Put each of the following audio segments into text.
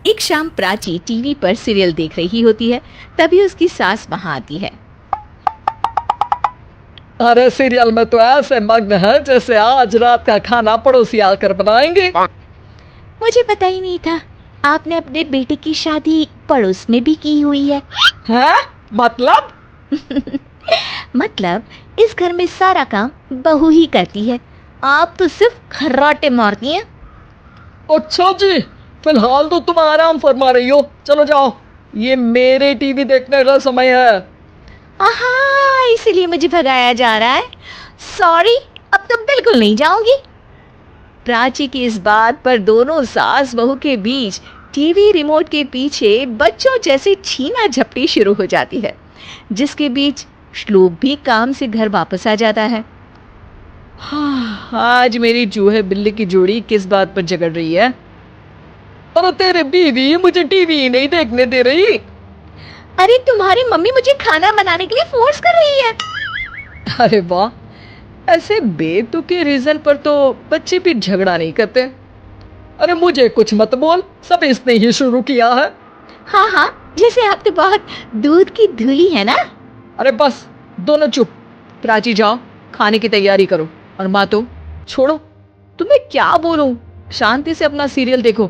एक शाम प्राची टीवी पर सीरियल देख रही होती है। तभी उसकी सास वहां आती है। अरे सीरियल में तो ऐसे मग्न है जैसे आज रात का खाना पड़ोसी आकर बनाएंगे। मुझे पता ही नहीं था आपने अपने बेटे की शादी पड़ोस में भी की हुई है। हैं? मतलब? मतलब इस घर में सारा काम बहू ही करती है, आप तो सिर्फ खर्राटे मारती हैं। अच्छा जी, फिलहाल तो तुम आराम फरमा रही हो, चलो जाओ, ये मेरे टीवी देखने का समय है। आहा, इसीलिए मुझे भगाया जा रहा है। सॉरी, अब तो बिल्कुल नहीं जाऊंगी। प्राची की इस बात पर दोनों सास बहू के बीच टीवी रिमोट के पीछे बच्चों जैसे छीना झपटी शुरू हो जाती है, जिसके बीच श्लोक भी काम से घर वापस आ जाता है। हाँ, आज मेरी चूहे बिल्ली की जोड़ी किस बात पर झगड़ रही है? अरे तेरे बीवी मुझे टीवी ही नहीं देखने दे रही। अरे तुम्हारी मम्मी मुझे खाना बनाने के लिए फोर्स कर रही है। अरे वाह, ऐसे बेतुके रीजन पर तो बच्चे भी झगड़ा नहीं करते। अरे मुझे कुछ मत बोल, सब इसने ही शुरू किया है। हाँ हाँ, जैसे आप तो बहुत दूध की धुली है ना। अरे बस, दोनों चुप। प्राची जाओ, खाने की तैयारी करो। और माँ तुम छोड़ो, तुम्हें क्या बोलूं, शांति से अपना सीरियल देखो,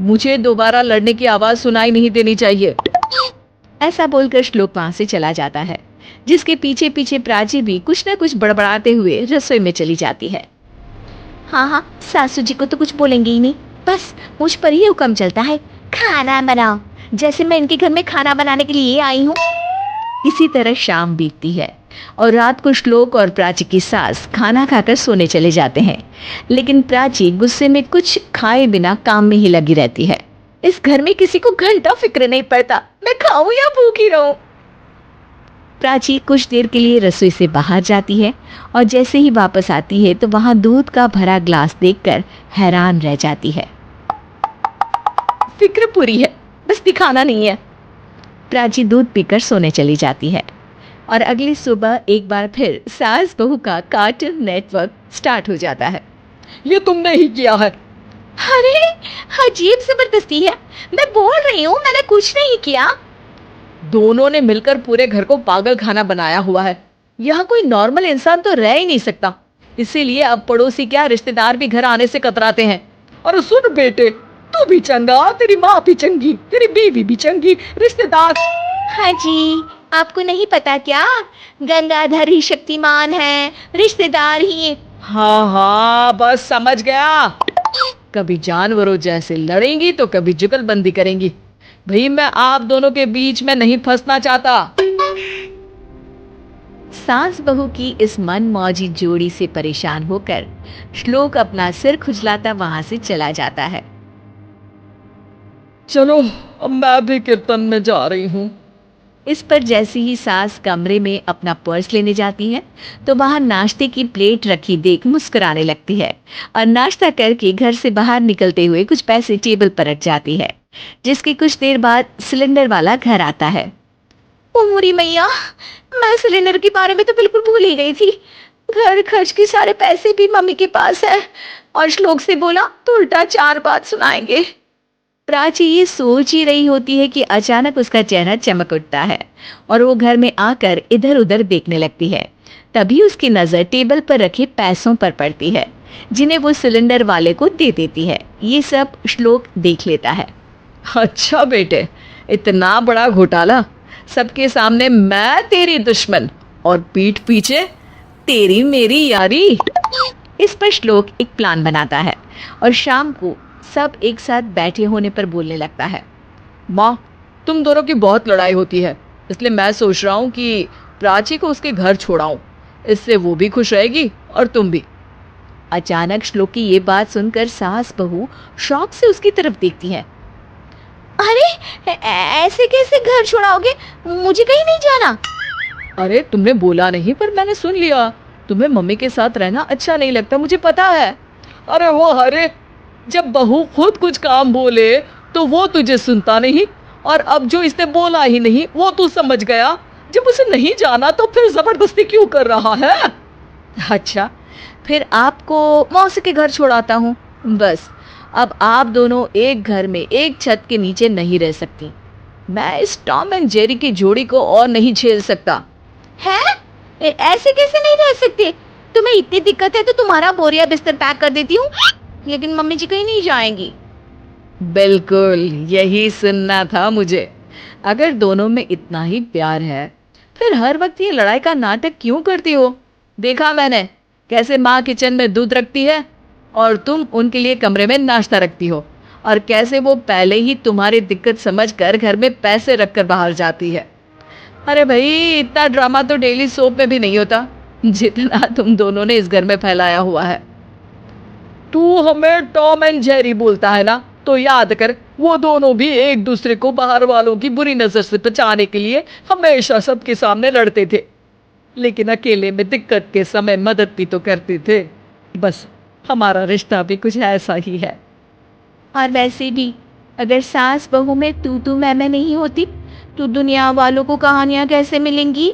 मुझे दोबारा लड़ने की आवाज सुनाई नहीं देनी चाहिए। ऐसा बोलकर श्लोक वहां से चला जाता है, जिसके पीछे पीछे प्राची भी कुछ न कुछ बड़बड़ाते हुए रसोई में चली जाती है। हाँ हाँ, सासू जी को तो कुछ बोलेंगे ही नहीं, बस मुझ पर ही हुक्म चलता है, खाना बनाओ, जैसे मैं इनके घर में खाना बनाने के लिए आई हूँ। इसी तरह शाम बीतती है और रात को श्लोक और प्राची की सास खाना खाकर सोने चले जाते हैं, लेकिन प्राची गुस्से में कुछ खाए बिना काम में ही लगी रहती है। इस घर में किसी को घंटा फिक्र नहीं पड़ता, मैं खाऊं या भूखी रहूं। प्राची कुछ देर के लिए रसोई से बाहर जाती है और जैसे ही वापस आती है तो वहां दूध का भरा ग्लास देखकर हैरान रह जाती है। फिक्र पूरी है, बस दिखाना नहीं है। प्राची दूध पीकर सोने चली जाती है और अगली सुबह एक बार फिर सास बहू का कार्टून नेटवर्क स्टार्ट हो जाता है। ये तुमने ही किया है। अरे अजीब जबरदस्ती है, मैं बोल रही हूँ मैंने कुछ नहीं किया। दोनों ने मिलकर पूरे घर को पागल खाना बनाया हुआ है। यहाँ कोई नॉर्मल इंसान तो रह ही नहीं सकता, इसीलिए अब पड़ोसी क्या रिश्तेदार भी घर आने से कतराते हैं। और सुन बेटे, तू भी चंगा, तेरी माँ भी चंगी, तेरी बीवी भी चंगी, रिश्तेदार। हाँ जी, आपको नहीं पता क्या, गंगाधर ही शक्तिमान है, रिश्तेदार ही। हाँ हाँ, बस समझ गया। कभी जानवरों जैसे लड़ेंगी तो कभी जुगलबंदी करेंगी। भाई मैं आप दोनों के बीच में नहीं फंसना चाहता। सास बहू की इस मन मौजी जोड़ी से परेशान होकर श्लोक अपना सिर खुजलाता वहां से चला जाता है। चलो, अब मैं भी कीर्तन में जा रही हूँ। इस पर जैसे ही सास कमरे में अपना पर्स लेने जाती है तो वहां नाश्ते की प्लेट रखी देख मुस्कुराने लगती है और नाश्ता करके घर से बाहर निकलते हुए कुछ पैसे टेबल पर रख जाती है, जिसके कुछ देर बाद सिलेंडर वाला घर आता है। ओ मोरी मैया, मैं सिलेंडर के बारे में तो बिल्कुल भूल ही गई थी। घर खर्च के सारे पैसे भी मम्मी के पास है और श्लोक से बोला तो उल्टा 4 बात सुनाएंगे। प्राची ये सोच ही रही होती है कि अचानक उसका चेहरा चमक उठता है और वो घर में आकर इधर उधर देखने लगती है। तभी उसकी नजर टेबल पर रखे पैसों पर पड़ती है, जिन्हें वो सिलेंडर वाले को दे देती है। ये सब श्लोक देख लेता है। अच्छा बेटे, इतना बड़ा घोटाला, सबके सामने मैं तेरी दुश्मन और पीठ पीछे तेरी मेरी यारी। इस पर श्लोक एक प्लान बनाता है और शाम को सब एक साथ बैठे होने पर बोलने लगता है। माँ, तुम दोनों की बहुत लड़ाई होती है, इसलिए मैं सोच रहा हूँ कि प्राची को उसके घर छोड़ाऊं, इससे वो भी खुश रहेगी और तुम भी। अचानक श्लोक की ये बात सुनकर सास बहू शौक से उसकी तरफ देखती है। अरे ऐसे कैसे घर छोड़ाओगे, मुझे कहीं नहीं जाना। अरे तुमने बोला नहीं पर मैंने सुन लिया, तुम्हें मम्मी के साथ रहना अच्छा नहीं लगता, मुझे पता है। अरे वो, अरे जब बहू खुद कुछ काम बोले तो वो तुझे सुनता नहीं, और अब जो इसने बोला ही नहीं वो तू समझ गया। जब उसे नहीं जाना तो फिर जबरदस्ती क्यों कर रहा है? अच्छा, फिर आपको मौसी के घर छोड़ाता हूँ, बस अब आप दोनों एक घर में एक छत के नीचे नहीं रह सकती। मैं इस टॉम एंड जेरी की जोड़ी को और नहीं झेल सकता। है? ऐसे कैसे नहीं रह सकते? तुम्हें इतनी दिक्कत है तो तुम्हारा बोरिया बिस्तर पैक कर देती हूँ, लेकिन मम्मी जी कहीं नहीं जाएंगी। बिल्कुल, यही सुनना था मुझे। अगर दोनों में इतना ही प्यार है, फिर हर वक्त ये लड़ाई का नाटक क्यों करती हो? देखा मैंने कैसे माँ किचन में दूध रखती है और तुम उनके लिए कमरे में नाश्ता रखती हो, और कैसे वो पहले ही तुम्हारी दिक्कत समझकर घर में पैसे रखकर बाहर जाती है। अरे भाई, इतना ड्रामा तो डेली सोप में भी नहीं होता जितना तुम दोनों ने इस घर में फैलाया हुआ है। तू हमें टॉम एंड जेरी बोलता है ना, तो याद कर वो दोनों भी एक दूसरे को बाहर वालों की बुरी नजर से बचाने के लिए हमेशा सबके सामने लड़ते थे, लेकिन अकेले में दिक्कत के समय मदद भी तो करते थे। बस हमारा रिश्ता भी कुछ ऐसा ही है। और वैसे भी अगर सास बहू में तू मैं नहीं होती तो दुनिया वालों को कहानियां कैसे मिलेंगी?